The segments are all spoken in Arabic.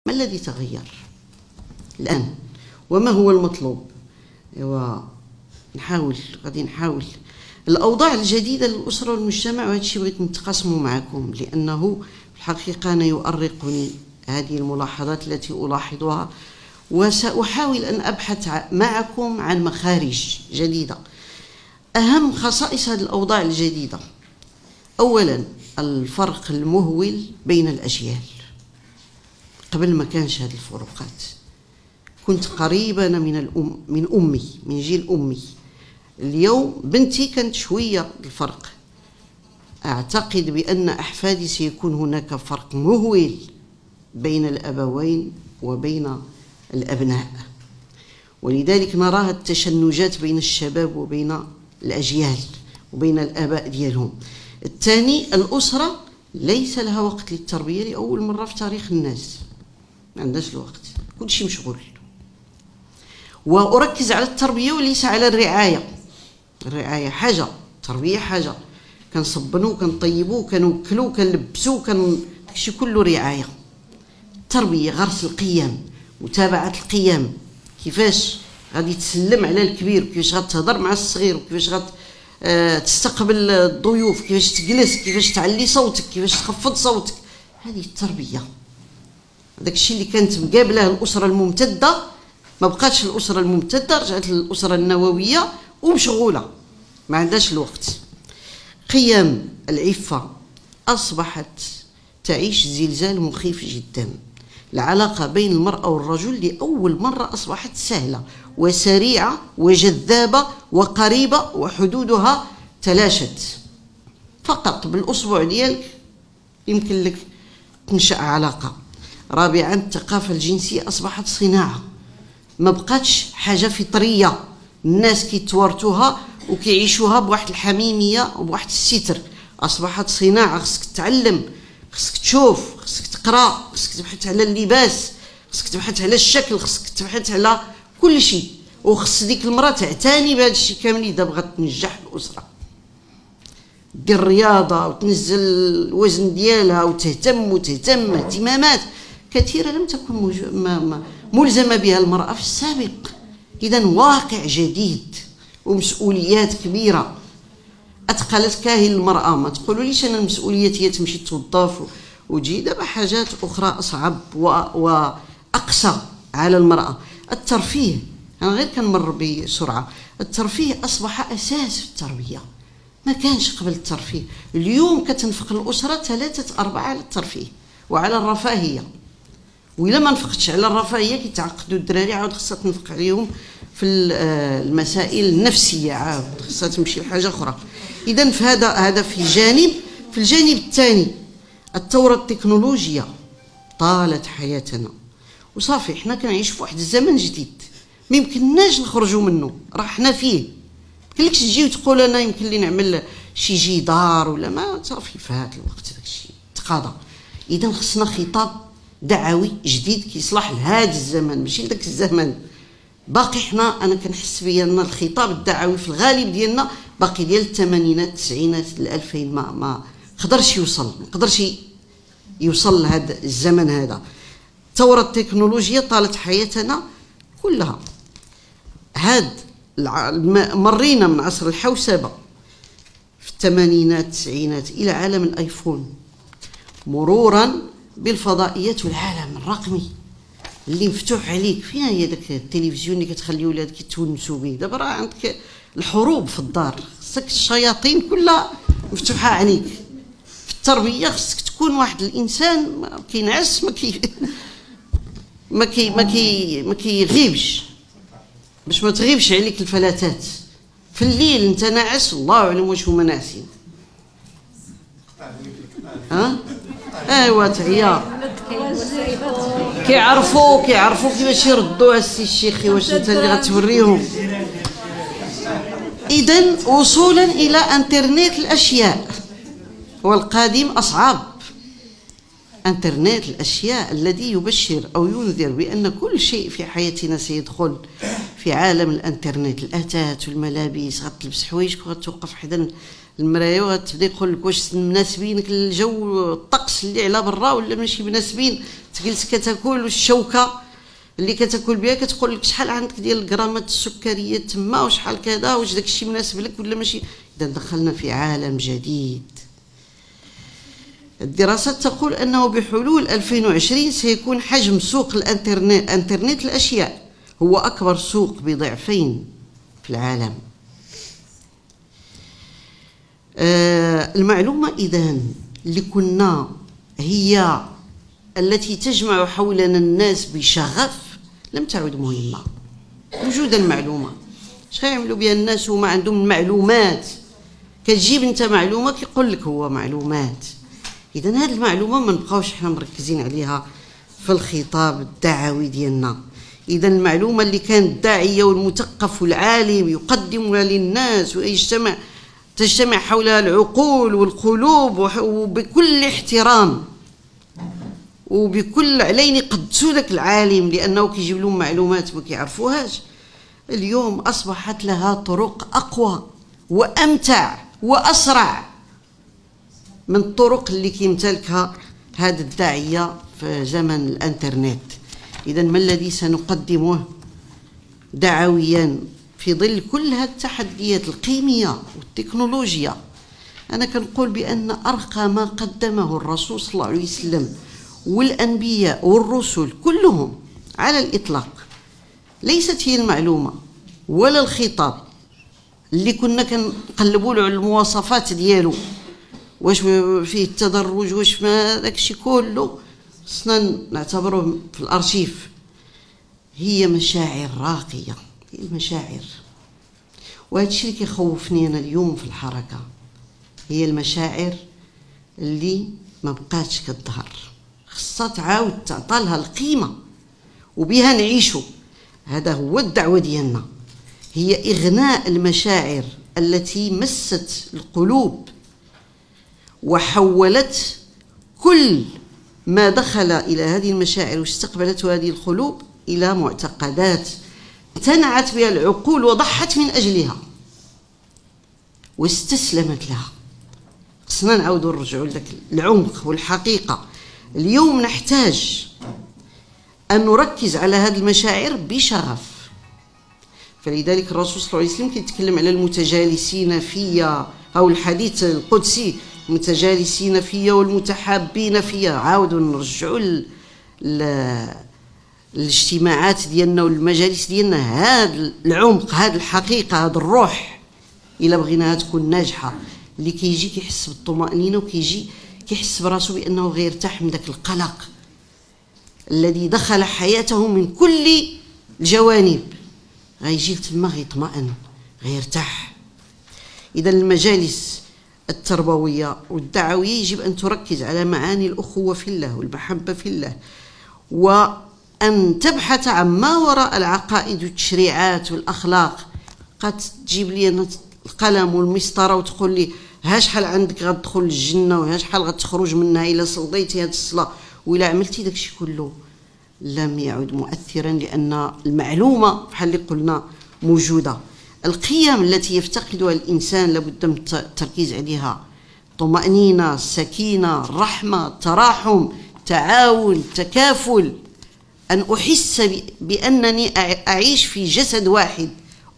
ما الذي تغير الآن وما هو المطلوب؟ غادي نحاول الأوضاع الجديدة للأسرة والمجتمع، وهذا الشيء بغيت نتقاسمه معكم، لأنه في الحقيقة أنا يؤرقني هذه الملاحظات التي ألاحظها، وسأحاول أن أبحث معكم عن مخارج جديدة. أهم خصائص هذه الأوضاع الجديدة: أولا الفرق المهول بين الأجيال. قبل ما كانش هذه الفروقات، كنت قريبة من أمي، من جيل أمي. اليوم بنتي كانت شوية الفرق. أعتقد بأن أحفادي سيكون هناك فرق مهول بين الأبوين وبين الأبناء، ولذلك نراها التشنجات بين الشباب وبين الأجيال وبين الآباء ديالهم. الثاني الأسرة ليس لها وقت للتربية لأول مرة في تاريخ الناس، ما عندهاش الوقت، كل شيء مشغول. وأركز على التربية وليس على الرعاية. الرعاية حاجة، التربية حاجة، كنصبنو كنطيبو كنوكلو كنلبسو داكشي كله رعاية. التربية غرس القيم، متابعة القيم، كيفاش غادي تسلم على الكبير، كيفاش غتهضر مع الصغير، وكيفاش تستقبل الضيوف، كيفاش تجلس، كيفاش تعلي صوتك، كيفاش تخفض صوتك. هذه التربية. داكشي اللي كانت مقابله الأسرة الممتدة ما بقاتش الأسرة الممتدة، رجعت للأسرة النووية ومشغولة ما عندهاش الوقت. قيم العفة أصبحت تعيش زلزال مخيف جدا. العلاقة بين المرأة والرجل لأول مرة أصبحت سهلة وسريعة وجذابة وقريبة، وحدودها تلاشت. فقط بالأسبوع ديالك يمكن لك تنشأ علاقة. رابعا الثقافة الجنسية أصبحت صناعة، ما بقاتش حاجة فطرية الناس كيتوارثوها وكيعيشوها بواحد الحميمية وبواحد الستر. أصبحت صناعة، خصك تتعلم، خصك تشوف، خصك تقرا، خصك تبحث على اللباس، خصك تبحث على الشكل، خصك تبحث على كل شيء، وخص ديك المرأة تعتني بهذا الشيء كامل إذا بغات تنجح الأسرة، دير رياضة وتنزل الوزن ديالها وتهتم اهتمامات كثيرة لم تكن ملزمة بها المرأة في السابق. إذن واقع جديد ومسؤوليات كبيرة أثقلت كاهل المرأة. ما تقولوا ليش أنا المسؤوليات هي تمشي توظف وتجي، دابا حاجات أخرى أصعب وأقسى على المرأة. الترفيه، أنا غير كنمر بسرعة، الترفيه أصبح أساس في التربية، ما كانش قبل الترفيه. اليوم كتنفق الأسرة 3-4 على الترفيه وعلى الرفاهية، وإلا ما نفقتش على الرفاهية كيتعقدوا الدراري، عاود خصها تنفق عليهم في المسائل النفسية، عاود خصها تمشي لحاجة أخرى. إذن في هذا في جانب. في الجانب الثاني الثورة التكنولوجية طالت حياتنا وصافي، حنا كنعيش في واحد الزمن جديد ما يمكنناش نخرجوا منه، راه حنا فيه. ميمكنلكش تجي وتقول انا يمكن لي نعمل شي جدار ولا ما، صافي في هذا الوقت داكشي تقاضى. اذا خصنا خطاب دعوي جديد كيصلح لهذا الزمن ماشي لذاك الزمن. باقي حنا انا كنحس بان الخطاب الدعوي في الغالب ديالنا باقي ديال الثمانينات التسعينات ل2000، ما قدرش يوصل لهذا الزمن هذا. الثوره التكنولوجيه طالت حياتنا كلها. مرينا من عصر الحوسبه في الثمانينات التسعينات الى عالم الايفون، مرورا بالفضائيات والعالم الرقمي اللي مفتوح عليك. فين هي داك التلفزيون اللي كتخلي ولادك يتونسوا به؟ دابا راه عندك الحروب في الدار، خصك الشياطين كلها مفتوحه عليك. في التربيه خصك تكون واحد الانسان ما كينعس ما كيغيبش، باش ما تغيبش عليك الفلاتات. في الليل انت ناعس الله اعلم واش هما ناعسين. ايوا تعيا كيعرفوا كيفاش يردوا السي الشيخي، واش انت اللي غتوريهم. اذن وصولا الى انترنت الاشياء، والقادم اصعب. انترنت الاشياء الذي يبشر او ينذر بان كل شيء في حياتنا سيدخل في عالم الانترنت. الاثاث والملابس، غتلبس حوايجك وغتوقف حدا المرايه وغتبدا يقول لك واش مناسبينك الجو الطقس اللي على برا ولا ماشي مناسبين. تجلس كتاكل والشوكه اللي كتاكل بها كتقول لك شحال عندك ديال الغرامات السكريه تما وشحال كذا، واش داك الشيء مناسب لك ولا ماشي. اذا دخلنا في عالم جديد. الدراسات تقول انه بحلول 2020 سيكون حجم سوق انترنت الاشياء هو اكبر سوق بضعفين في العالم. المعلومه اذن اللي كنا هي التي تجمع حولنا الناس بشغف لم تعد مهمة. وجود المعلومة اش غيعملوا بها الناس وما عندهم المعلومات؟ كتجيب انت معلومة كيقول لك هو معلومات. اذا هذه المعلومة ما نبقاوش حنا مركزين عليها في الخطاب الدعوي ديالنا. اذا المعلومة اللي كان الداعية والمثقف والعالم يقدمها للناس تجتمع حولها العقول والقلوب وبكل احترام وبكل علين يقدسوا ذاك العالم لانه كيجيب لهم معلومات ما كيعرفوهاش. اليوم اصبحت لها طرق اقوى وامتع واسرع من الطرق اللي كيمتلكها هذا الداعيه في زمن الانترنت. اذا ما الذي سنقدمه دعويا في ظل كل هذه التحديات القيميه والتكنولوجيا؟ انا كنقول بان ارقى ما قدمه الرسول صلى الله عليه وسلم والأنبياء والرسل كلهم على الإطلاق ليست هي المعلومة ولا الخطاب اللي كنا كنقلبوا له على المواصفات ديالو، واش فيه التدرج واش ما داكشي كله خصنا نعتبروه في الأرشيف. هي مشاعر راقية، هي المشاعر. وهذا الشيء اللي كيخوفني أنا اليوم في الحركة، هي المشاعر اللي ما بقاتش كتظهر، خصها تعاود تعطالها القيمة وبها نعيشو. هذا هو الدعوة ديالنا، هي إغناء المشاعر التي مست القلوب وحولت كل ما دخل إلى هذه المشاعر واستقبلته هذه القلوب إلى معتقدات امتنعت بها العقول وضحت من أجلها واستسلمت لها. خصنا نعاودوا نرجعوا لذاك العمق والحقيقة. اليوم نحتاج أن نركز على هذه المشاعر بشغف. فلذلك الرسول صلى الله عليه وسلم كيتكلم على المتجالسين فيا، أو الحديث القدسي المتجالسين فيا والمتحابين فيا. عاودوا نرجعوا الاجتماعات ديالنا والمجالس ديالنا هذا العمق، هذه الحقيقة، هذا الروح إلا بغيناها تكون ناجحة. اللي كيجي كيحس بالطمأنينة وكيجي كيحس براسو بأنه غيرتاح من ذاك القلق الذي دخل حياته من كل الجوانب، غيجي تما غيطمئن غيرتاح. إذا المجالس التربوية والدعوية يجب أن تركز على معاني الأخوة في الله والمحبة في الله، وأن تبحث عن ما وراء العقائد والتشريعات والأخلاق. قد تجيب لي أنا القلم والمسطرة وتقول لي ها شحال عندك غتدخل الجنة وها شحال غتخرج منها إلا صليتي هذه الصلاة وإلا عملتي داكشي كله، لم يعد مؤثرا، لأن المعلومة بحال اللي قلنا موجودة. القيم التي يفتقدها الإنسان لابد من التركيز عليها: طمأنينة، سكينة، رحمة، تراحم، تعاون، تكافل، أن أحس بأنني أعيش في جسد واحد،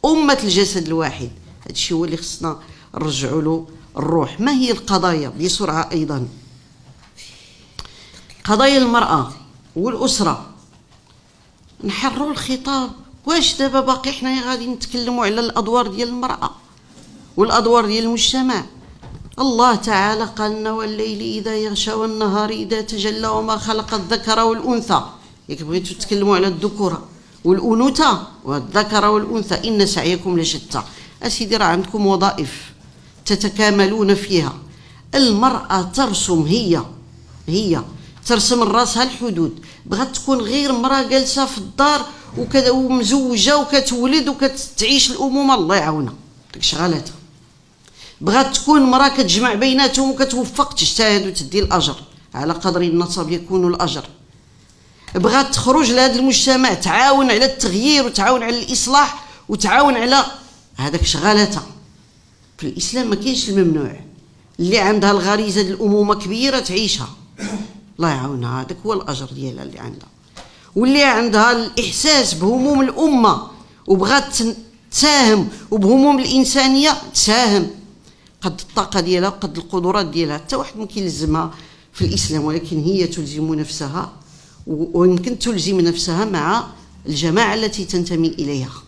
أمة الجسد الواحد. هذا الشيء هو اللي خصنا نرجعوا له الروح. ما هي القضايا بسرعة؟ أيضا قضايا المرأة والأسرة، نحرروا الخطاب. واش دابا باقي حنا غادي نتكلموا على الأدوار ديال المرأة والأدوار ديال المجتمع؟ الله تعالى قال لنا: والليل إذا يغشى والنهار إذا تجلى وما خلق الذكر والأنثى. ياك بغيتوا تتكلموا على الذكورة والأنوثة والذكر والأنثى، إن سعيكم لشتى. أسيدي راه عندكم وظائف تتكاملون فيها. المرأة ترسم، هي ترسم راسها الحدود. بغات تكون غير مرأة جالسة في الدار وكذا ومزوجة وكتولد وكتعيش الأمومة، الله يعاونها، داك شغالاتها. بغات تكون مرأة كتجمع بيناتهم وكتوفق، تجتهد وتدي الأجر، على قدر النصب يكون الأجر. بغات تخرج لهذا المجتمع، تعاون على التغيير وتعاون على الإصلاح وتعاون على هذاك شغالاتها. في الاسلام ما كاينش الممنوع. اللي عندها الغريزه ديال الامومه كبيره تعيشها، الله يعاونها، هذاك هو الاجر ديالها اللي عندها. واللي عندها الاحساس بهموم الامه وبغات تساهم وبهموم الانسانيه تساهم قد الطاقه ديالها وقد القدرات ديالها. حتى واحد ما كيلزمها في الاسلام، ولكن هي تلزم نفسها، ويمكن تلزم نفسها مع الجماعه التي تنتمي اليها.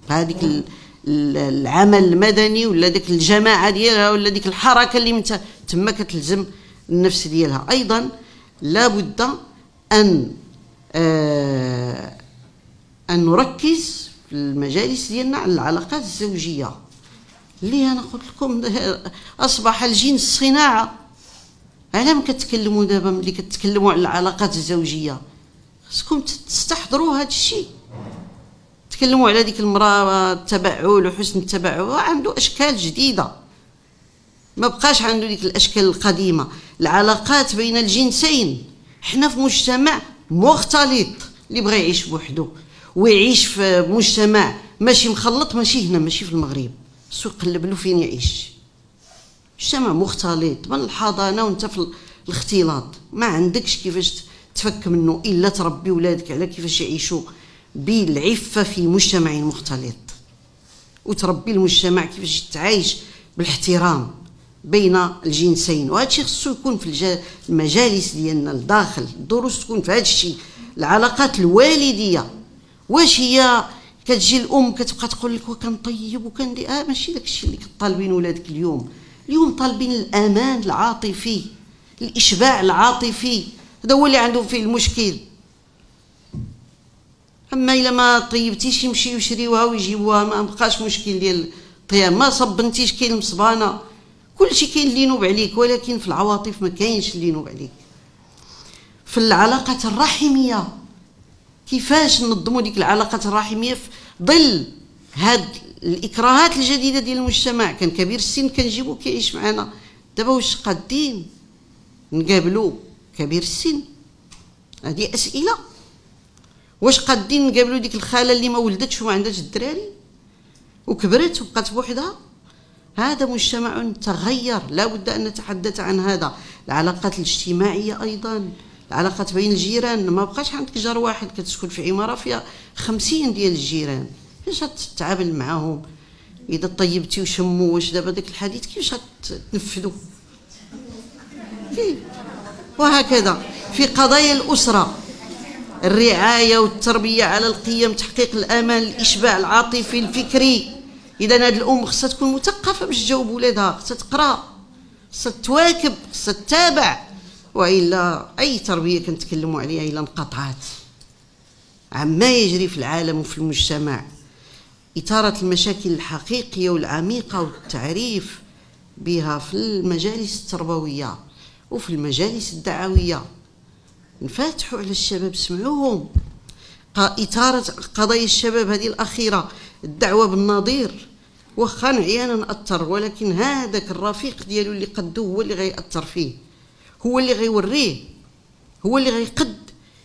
هذيك العمل المدني ولا ديك الجماعه ديالها ولا ديك الحركه اللي تما كتلزم النفس ديالها. ايضا لابد ان نركز في المجالس ديالنا على العلاقات الزوجيه، اللي انا قلت لكم اصبح الجنس صناعه. علاه ما كتكلموا دابا ملي كتكلموا على العلاقات الزوجيه؟ خصكم تستحضروا هذا الشيء. تكلموا على ديك المراه التبعل وحسن التبعل، عنده اشكال جديده، ما بقاش عنده ديك الاشكال القديمه. العلاقات بين الجنسين، حنا في مجتمع مختلط، اللي بغى يعيش بوحده ويعيش في مجتمع ماشي مخلط، ماشي هنا ماشي في المغرب، خصو يقلب له فين يعيش. مجتمع مختلط من الحضانه وانت في الاختلاط، ما عندكش كيفاش تفك منه الا تربي ولادك على كيفاش يعيشوا بالعفه في مجتمع مختلط، وتربي المجتمع كيفاش يتعايش بالاحترام بين الجنسين. وهذا الشيء خصو يكون في المجالس ديالنا الداخل، الدروس تكون في هذا الشيء. العلاقات الوالديه، واش هي كتجي الام كتبقى تقول لك وكنطيب وكندير ماشي داك الشيء اللي كطالبين ولادك اليوم. اليوم طالبين الامان العاطفي، الاشباع العاطفي، هذا هو اللي عندهم فيه المشكل. اما الا ما طيبتيش يمشيو يشريوها ويجيبوها، ما بقاش مشكل ديال الطياب. ما صبنتيش كاين المصبانه، كلشي كاين اللي ينوب عليك، ولكن في العواطف ما كاينش اللي ينوب عليك. في العلاقات الرحميه، كيفاش ننظموا ديك العلاقات الرحميه في ظل هاد الاكراهات الجديده ديال المجتمع؟ كان كبير السن كنجيبو كيعيش معنا، دابا واش قادين نقابلوا كبير السن؟ هذه اسئله. واش قادين نقابلوا ديك الخاله اللي ما ولدتش وما عندهاش الدراري وكبرت وبقات بوحدها؟ هذا مجتمع تغير، لا بد ان نتحدث عن هذا. العلاقات الاجتماعيه ايضا، العلاقات بين الجيران، ما بقاش عندك جار واحد كتسكن في عماره فيها 50 ديال الجيران، كيفاش غتتعامل معاهم؟ اذا طيبتي وشموا، واش دابا داك الحديث كيفاش غتنفذوا؟ كيف؟ وهكذا في قضايا الاسره، الرعايه والتربيه على القيم، تحقيق الامان، الاشباع العاطفي الفكري. اذا هاد الام خصها تكون مثقفه باش تجاوب ولادها، خصها تقرا، خصها تواكب، خصها تتابع، والا اي تربيه كنتكلموا عليها الا انقطعت عما يجري في العالم وفي المجتمع. اثاره المشاكل الحقيقيه والعميقه والتعريف بها في المجالس التربويه وفي المجالس الدعويه. نفاتحوا على الشباب، سمعوهم. اثاره قضايا الشباب هذه الاخيره، الدعوه بالنظير، واخا احيانا اثر، ولكن هذاك الرفيق ديالو اللي قدوه هو اللي غيأثر فيه، هو اللي غيوريه، هو اللي غيقد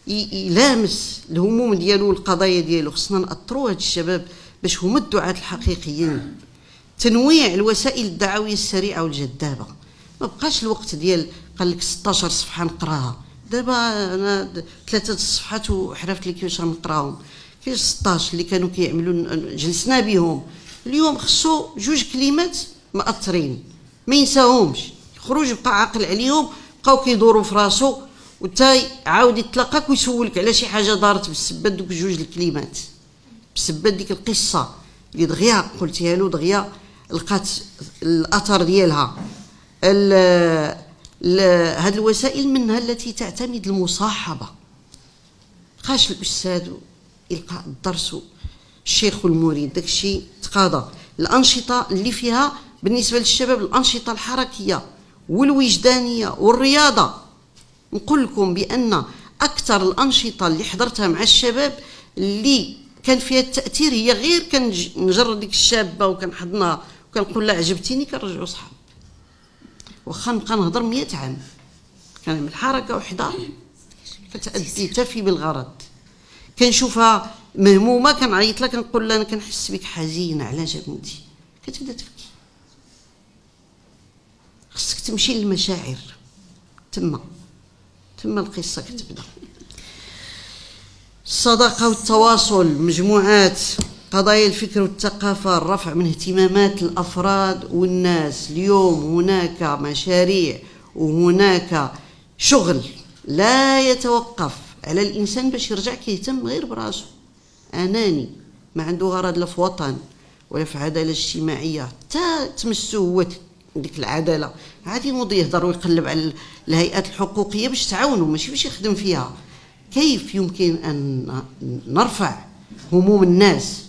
يلامس الهموم ديالو والقضايا ديالو. خصنا نأثروا هاد الشباب باش هما الدعاة الحقيقيين. تنويع الوسائل الدعويه السريعه والجذابه، ما بقاش الوقت ديال قال لك 16 صفحه نقراها. دابا انا 3 الصفحات وحرفت لي كيفاش غنقراهم، كاين 16 اللي كانوا كيعملوا جلسنا بهم. اليوم خصو 2 كلمات مأثرين ما ينساهمش، يخرج يبقى عاقل عليهم، بقاو كيدوروا في راسو، وتا عاود يتلاقاك ويسولك على شي حاجه دارت بسبب دوك 2 الكلمات، بسبب ديك القصه اللي دغيا قلتيها له، دغيا لقات الاثر ديالها. هذه الوسائل منها التي تعتمد المصاحبه، بقاش الاستاذ يلقى الدرس الشيخ والمريد، داكشي تقاضى. الانشطه اللي فيها بالنسبه للشباب، الانشطه الحركيه والوجدانيه والرياضه، نقول لكم بان اكثر الانشطه اللي حضرتها مع الشباب اللي كان فيها التاثير هي غير كنجرد ديك الشابه وكنحضنها وكنقول لها عجبتيني، كنرجعوا صحاب. واخا نبقى نهضر 100 عام، كنعمل حركه وحده فتأدي تفي بالغرض. كنشوفها مهمومه كنعيط لها، كنقول لها انا كنحس بك حزينه، علاش بنتي؟ كتبدا تبكي. خصك تمشي للمشاعر، تما القصة كتبدا. الصداقة والتواصل، مجموعات قضايا الفكر والثقافة، الرفع من اهتمامات الأفراد والناس. اليوم هناك مشاريع وهناك شغل لا يتوقف على الإنسان باش يرجع كيهتم غير براسو، أناني، ما عنده غرض لا في وطن ولا في عدالة اجتماعية. تا تمسو هو ديك العدالة عادي ينوض يهضر ويقلب على الهيئات الحقوقية باش تعاونوا، ماشي باش يخدم فيها. كيف يمكن أن نرفع هموم الناس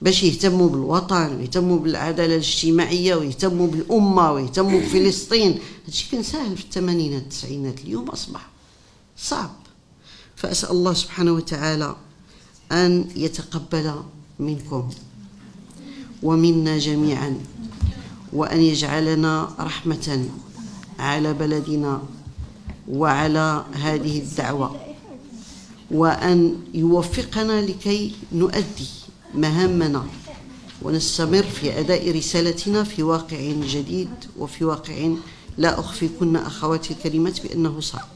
باش يهتموا بالوطن ويهتموا بالعدالة الاجتماعية ويهتموا بالأمة ويهتموا بفلسطين؟ هادشي كان سهل في الثمانينات التسعينات، اليوم أصبح صعب. فأسأل الله سبحانه وتعالى أن يتقبل منكم ومنا جميعا، وأن يجعلنا رحمة على بلدنا وعلى هذه الدعوة، وأن يوفقنا لكي نؤدي مهامنا ونستمر في أداء رسالتنا في واقع جديد وفي واقع لا أخفيكن أخواتي الكريمات بأنه صعب.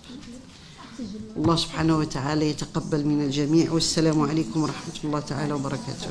الله سبحانه وتعالى يتقبل من الجميع، والسلام عليكم ورحمة الله تعالى وبركاته.